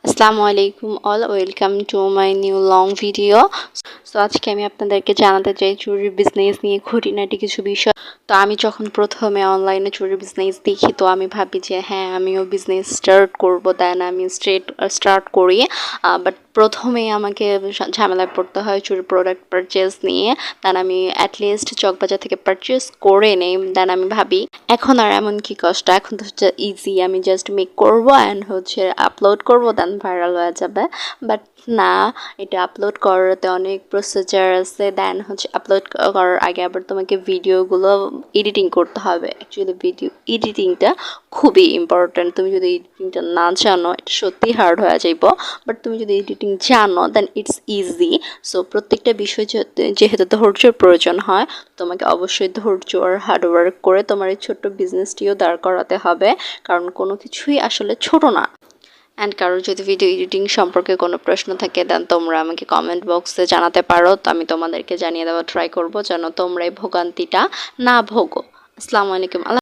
আসসালামু আলাইকুম all, welcome to my new long video. So আজকে আমি আপনাদেরকে জানাতে চাই চুরির বিজনেস নিয়ে খুঁটিনাটি কিছু বিষয়। তো আমি যখন প্রথমে অনলাইনে চুরির বিজনেস দেখি, তো আমি ভাবি যে হ্যাঁ, আমিও বিজনেস স্টার্ট করব। দেন আমি স্টার্ট করি। বাট প্রথমেই আমাকে ঝামেলায় পড়তে হয় চুরির প্রোডাক্ট পারচেস নিয়ে। দেন আমি অ্যাটলিস্ট চকবাজার থেকে পারচেস করে নেই। দেন আমি ভাবি এখন আর এমন কি কষ্ট, এখন তো হচ্ছে ইজি, আমি জাস্ট মেক করবো অ্যান্ড হচ্ছে আপলোড করবো, দেন ভাইরাল হয়ে যাবে। বাট না, এটা আপলোড করাতে অনেক প্রসিজার আছে। দেন হচ্ছে আপলোড করার আগে আবার তোমাকে ভিডিওগুলো এডিটিং করতে হবে। অ্যাকচুয়ালি ভিডিও এডিটিংটা খুবই ইম্পর্ট্যান্ট। তুমি যদি এডিটিংটা না জানো, এটা সত্যিই হার্ড হয়ে যাইব। বাট তুমি যদি এডিটিং জানো, দেন ইটস ইজি। সো প্রত্যেকটা বিষয় যেহেতু ধৈর্যের প্রয়োজন হয়, তোমাকে অবশ্যই ধৈর্য আর হার্ডওয়ার্ক করে তোমার এই ছোট্ট বিজনেসটিও দাঁড় করাতে হবে, কারণ কোনো কিছুই আসলে ছোট না। অ্যান্ড কারোর যদি ভিডিও এডিটিং সম্পর্কে কোনো প্রশ্ন থাকে, দেন তোমরা আমাকে কমেন্ট বক্সে জানাতে পারো। তো আমি তোমাদেরকে জানিয়ে দেওয়ার ট্রাই করবো যেন তোমরা এই ভোগান্তিটা না ভোগো। আসসালামু আলাইকুম।